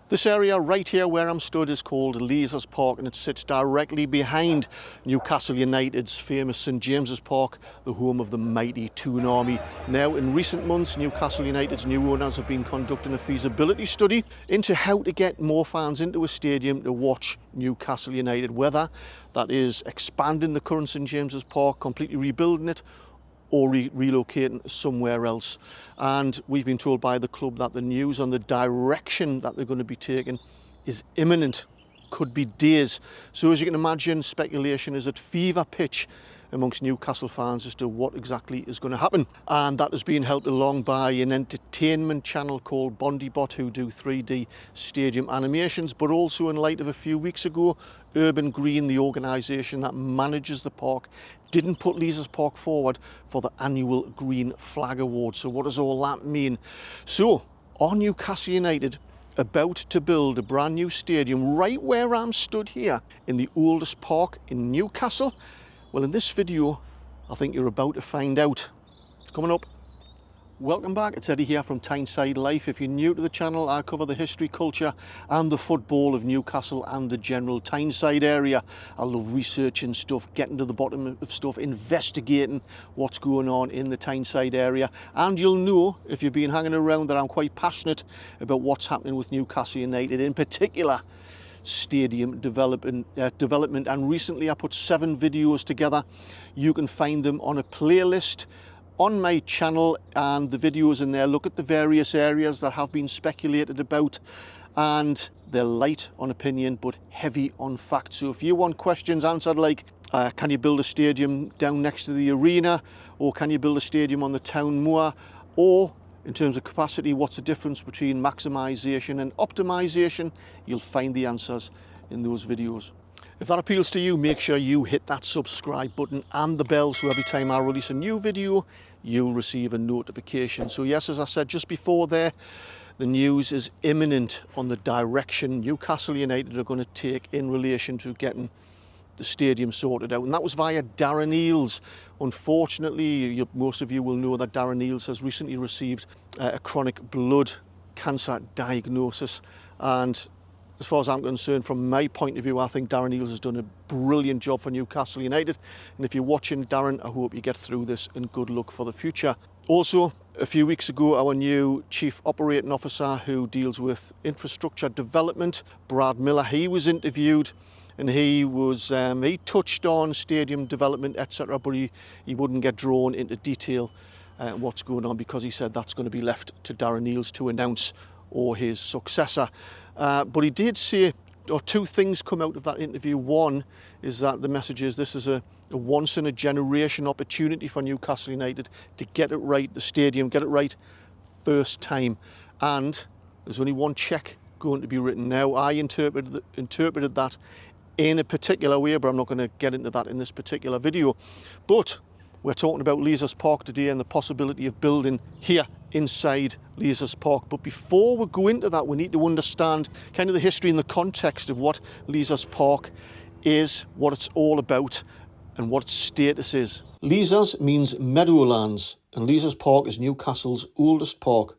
This area right here where I'm stood is called Leazes Park, and it sits directly behind Newcastle United's famous St James's Park, the home of the mighty Toon Army. Now, in recent months, Newcastle United's new owners have been conducting a feasibility study into how to get more fans into a stadium to watch Newcastle United, whether that is expanding the current St James's Park, completely rebuilding it, or relocating somewhere else. And we've been told by the club that the news on the direction that they're going to be taking is imminent, could be days. So as you can imagine, speculation is at fever pitch amongst Newcastle fans as to what exactly is going to happen. And that is being helped along by an entertainment channel called Bondybot, who do 3D stadium animations, but also in light of a few weeks ago, Urban Green, the organisation that manages the park, didn't put Leazes Park forward for the annual Green Flag Award. So what does all that mean? So are Newcastle United about to build a brand new stadium right where I'm stood here in the oldest park in Newcastle? Well, in this video, I think you're about to find out. It's coming up. Welcome back, it's Eddie here from Tyneside Life. If you're new to the channel, I cover the history, culture and the football of Newcastle and the general Tyneside area. I love researching stuff, getting to the bottom of stuff, investigating what's going on in the Tyneside area. And you'll know, if you've been hanging around, that I'm quite passionate about what's happening with Newcastle United, in particular stadium development. And recently I put 7 videos together. You can find them on a playlist on my channel, and the videos in there look at the various areas that have been speculated about, and they're light on opinion but heavy on fact. So if you want questions answered like can you build a stadium down next to the arena, or can you build a stadium on the town moor, or in terms of capacity, what's the difference between maximisation and optimisation, you'll find the answers in those videos. If that appeals to you, make sure you hit that subscribe button and the bell, so every time I release a new video, you'll receive a notification. So yes, as I said just before there, the news is imminent on the direction Newcastle United are going to take in relation to getting the stadium sorted out. And that was via Darren Eales. Unfortunately, most of you will know that Darren Eales has recently received a chronic blood cancer diagnosis. And as far as I'm concerned, from my point of view, I think Darren Eales has done a brilliant job for Newcastle United. And if you're watching, Darren, I hope you get through this, and good luck for the future. Also, a few weeks ago, our new Chief Operating Officer who deals with infrastructure development, Brad Miller, he was interviewed, and he touched on stadium development, etc., but he wouldn't get drawn into detail what's going on, because he said that's going to be left to Darren Eales to announce, or his successor. But he did say, or 2 things come out of that interview. One is that the message is this is a once in a generation opportunity for Newcastle United to get it right, the stadium, get it right first time. And there's only one cheque going to be written. Now, I interpreted that in a particular way, but I'm not going to get into that in this particular video. But we're talking about Leazes Park today and the possibility of building here inside Leazes Park. But before we go into that, we need to understand kind of the history and the context of what Leazes Park is, what it's all about, and what its status is. Leazes means meadowlands, and Leazes Park is Newcastle's oldest park.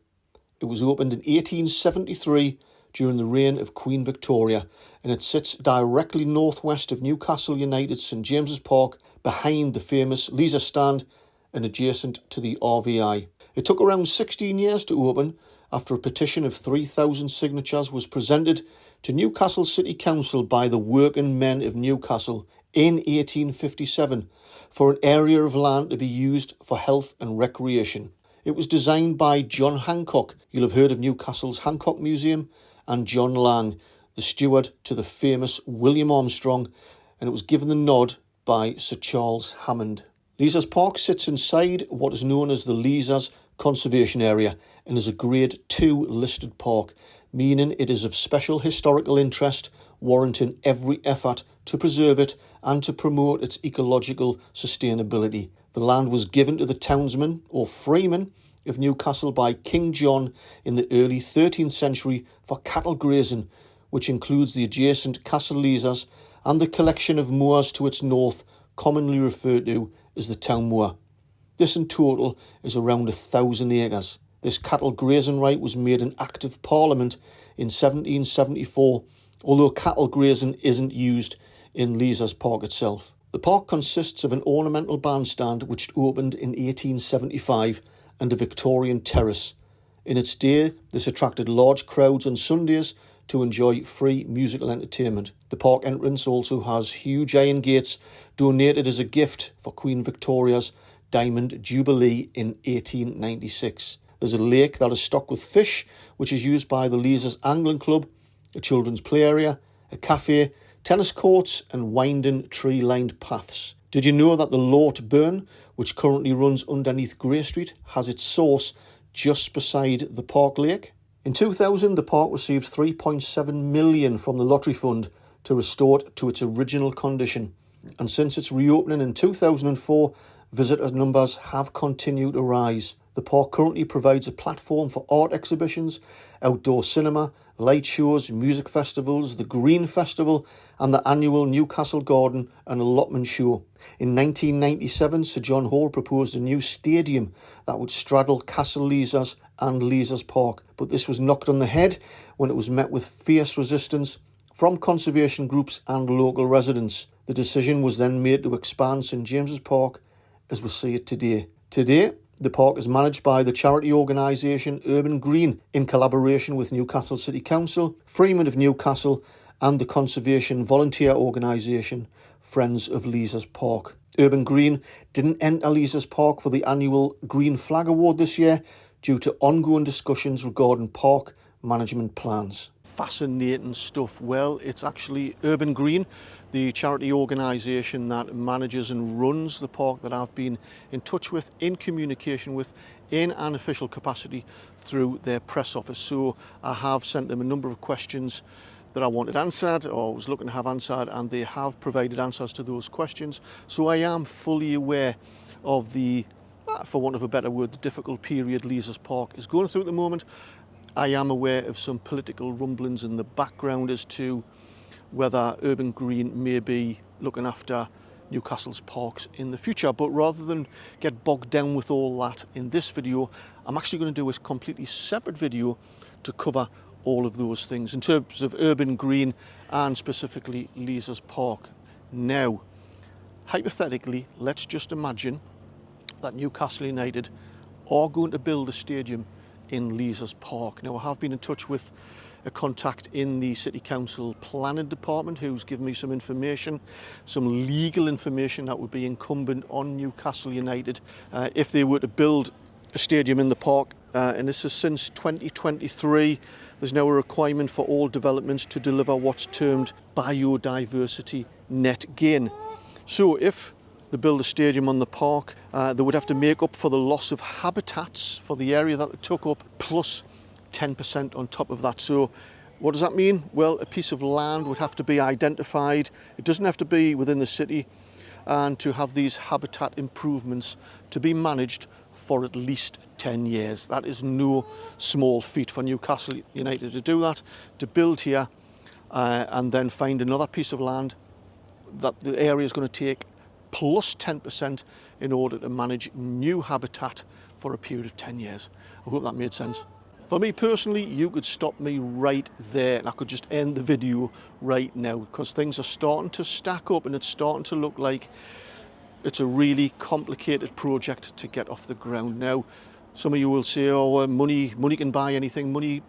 It was opened in 1873 during the reign of Queen Victoria, and it sits directly northwest of Newcastle United's St James's Park, behind the famous Leazes stand and adjacent to the RVI. It took around 16 years to open after a petition of 3,000 signatures was presented to Newcastle City Council by the working men of Newcastle in 1857 for an area of land to be used for health and recreation. It was designed by John Hancock. You'll have heard of Newcastle's Hancock Museum, and John Lang, the steward to the famous William Armstrong, and it was given the nod by Sir Charles Hammond. Leazes Park sits inside what is known as the Leazes Conservation Area and is a Grade 2 listed park, meaning it is of special historical interest, warranting every effort to preserve it and to promote its ecological sustainability. The land was given to the townsmen or freemen of Newcastle by King John in the early 13th century for cattle grazing, which includes the adjacent Castle Leazes and the collection of moors to its north, commonly referred to as the town moor. This in total is around 1,000 acres. This cattle grazing right was made an Act of Parliament in 1774, although cattle grazing isn't used in Leazes Park itself. The park consists of an ornamental bandstand which opened in 1875 and a Victorian terrace. In its day, this attracted large crowds on Sundays to enjoy free musical entertainment. The park entrance also has huge iron gates donated as a gift for Queen Victoria's Diamond Jubilee in 1896. There's a lake that is stocked with fish, which is used by the Leazes Angling Club, a children's play area, a cafe, tennis courts and winding tree-lined paths. Did you know that the Lort Burn, which currently runs underneath Grey Street, has its source just beside the park lake? In 2000, the park received $3.7 million from the Lottery Fund to restore it to its original condition. And since its reopening in 2004, visitor numbers have continued to rise. The park currently provides a platform for art exhibitions, outdoor cinema, light shows, music festivals, the Green Festival and the annual Newcastle Garden and Allotment Show. In 1997, Sir John Hall proposed a new stadium that would straddle Castle Leazes and Leazes Park, but this was knocked on the head when it was met with fierce resistance from conservation groups and local residents. The decision was then made to expand St James's Park as we see it today. Today, the park is managed by the charity organisation Urban Green in collaboration with Newcastle City Council, Freeman of Newcastle and the conservation volunteer organisation Friends of Leazes Park. Urban Green didn't enter Leazes Park for the annual Green Flag Award this year due to ongoing discussions regarding park management plans. Fascinating stuff. Well, it's actually Urban Green, the charity organisation that manages and runs the park, that I've been in touch with, in communication with, in an official capacity through their press office. So I have sent them a number of questions that I wanted answered or was looking to have answered, and they have provided answers to those questions. So I am fully aware of the, for want of a better word, the difficult period Leazes Park is going through at the moment. I am aware of some political rumblings in the background as to whether Urban Green may be looking after Newcastle's parks in the future. But rather than get bogged down with all that in this video, I'm actually going to do a completely separate video to cover all of those things in terms of Urban Green and specifically Leazes Park. Now, hypothetically, let's just imagine that Newcastle United are going to build a stadium in Leazes Park. Now, I have been in touch with a contact in the City Council Planning Department who's given me some information, some legal information that would be incumbent on Newcastle United if they were to build a stadium in the park. And this is since 2023. There's now a requirement for all developments to deliver what's termed biodiversity net gain. So if they build a stadium on the park, they would have to make up for the loss of habitats for the area that they took up, plus 10% on top of that. So what does that mean? Well, a piece of land would have to be identified. It doesn't have to be within the city, and to have these habitat improvements to be managed for at least 10 years. That is no small feat for Newcastle United to do that, to build here and then find another piece of land that the area is going to take plus 10% in order to manage new habitat for a period of 10 years. I hope that made sense. For me personally, you could stop me right there and I could just end the video right now, because things are starting to stack up and it's starting to look like it's a really complicated project to get off the ground. Now, some of you will say, oh, money can buy anything. Money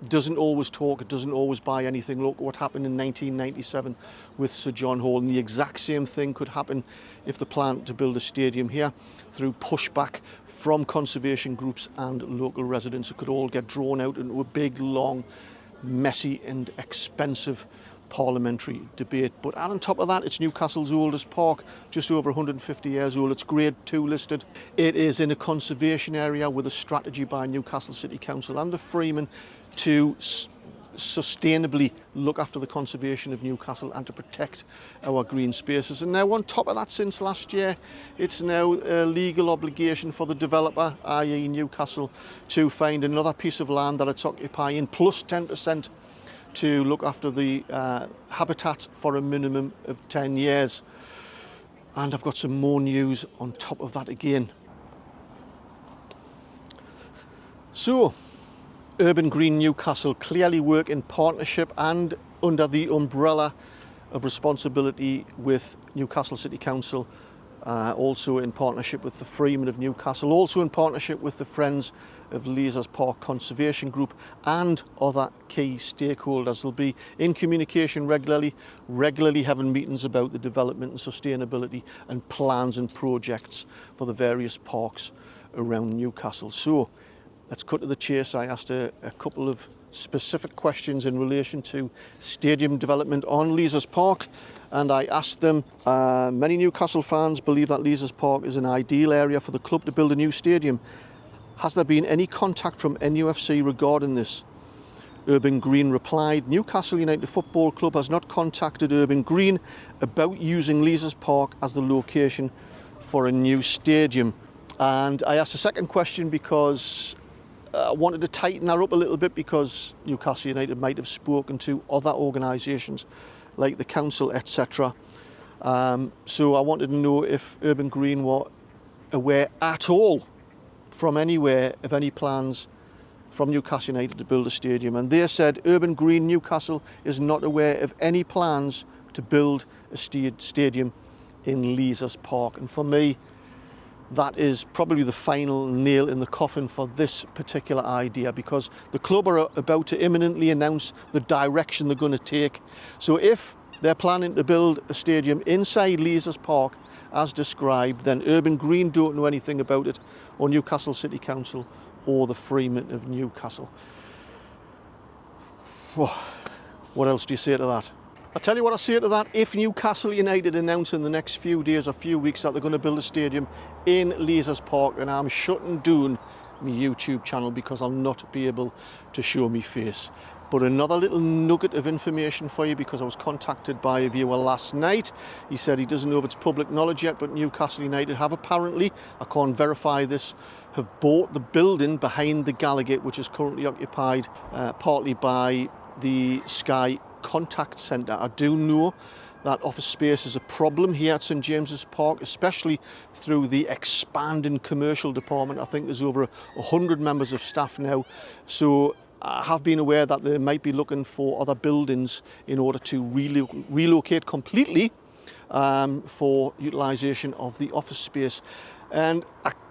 doesn't always talk, it doesn't always buy anything. Look what happened in 1997 with Sir John Hall, and the exact same thing could happen if they plan to build a stadium here through pushback from conservation groups and local residents. It could all get drawn out into a big, long, messy and expensive parliamentary debate. But on top of that, it's Newcastle's oldest park, just over 150 years old. It's Grade 2 listed. It is in a conservation area with a strategy by Newcastle City Council and the Freeman to sustainably look after the conservation of Newcastle and to protect our green spaces. And now on top of that, since last year, it's now a legal obligation for the developer, i.e. Newcastle, to find another piece of land that it's occupying plus 10% to look after the habitat for a minimum of 10 years. And I've got some more news on top of that again. So, Urban Green Newcastle clearly work in partnership and under the umbrella of responsibility with Newcastle City Council, also in partnership with the Freemen of Newcastle, also in partnership with the Friends of Leazes Park Conservation Group and other key stakeholders. They'll be in communication regularly having meetings about the development and sustainability and plans and projects for the various parks around Newcastle. So let's cut to the chase. I asked a couple of specific questions in relation to stadium development on Leazes Park, and I asked them, many Newcastle fans believe that Leazes Park is an ideal area for the club to build a new stadium. Has there been any contact from NUFC regarding this? Urban Green replied, Newcastle United Football Club has not contacted Urban Green about using Leazes Park as the location for a new stadium. And I asked a second question because I wanted to tighten that up a little bit, because Newcastle United might have spoken to other organisations like the council, etc. So I wanted to know if Urban Green were aware at all from anywhere of any plans from Newcastle United to build a stadium. And they said Urban Green Newcastle is not aware of any plans to build a stadium in Leazes Park. And for me, that is probably the final nail in the coffin for this particular idea, because the club are about to imminently announce the direction they're going to take. So if they're planning to build a stadium inside Leazes Park as described, then Urban Green don't know anything about it, or Newcastle City Council or the Freemen of Newcastle. What else do you say to that? I'll tell you what I say to that. If Newcastle United announce in the next few days or few weeks that they're going to build a stadium in Leazes Park, then I'm shutting down my YouTube channel, because I'll not be able to show me face. But another little nugget of information for you, because I was contacted by a viewer last night. He said he doesn't know if it's public knowledge yet, but Newcastle United have apparently, I can't verify this, have bought the building behind the Gallagher, which is currently occupied partly by the Sky Contact Centre. I do know that office space is a problem here at St James's Park, especially through the expanding commercial department. I think there's over 100 members of staff now. So I have been aware that they might be looking for other buildings in order to relocate completely for utilisation of the office space. And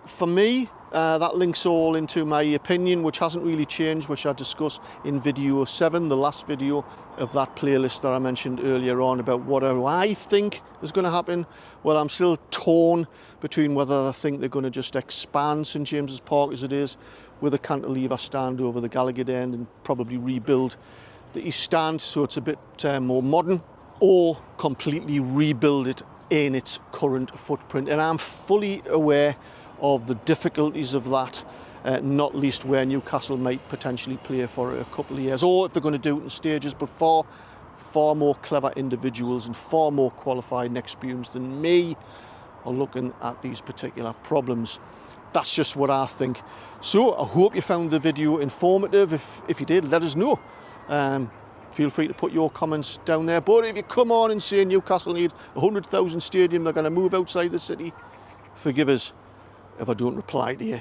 for me, that links all into my opinion, which hasn't really changed, which I discussed in video 7, the last video of that playlist that I mentioned earlier on, about what I think is going to happen. Well, I'm still torn between whether I think they're going to just expand St James's Park as it is, with a cantilever stand over the Gallagher end, and probably rebuild the east stand so it's a bit more modern, or completely rebuild it in its current footprint. And I'm fully aware of the difficulties of that, not least where Newcastle might potentially play for a couple of years, or if they're going to do it in stages. But far more clever individuals and far more qualified and experienced than me are looking at these particular problems. That's just what I think. So I hope you found the video informative. If you did, let us know. Feel free to put your comments down there. But if you come on and say Newcastle need 100,000 stadium, they're going to move outside the city, forgive us if I don't reply to you.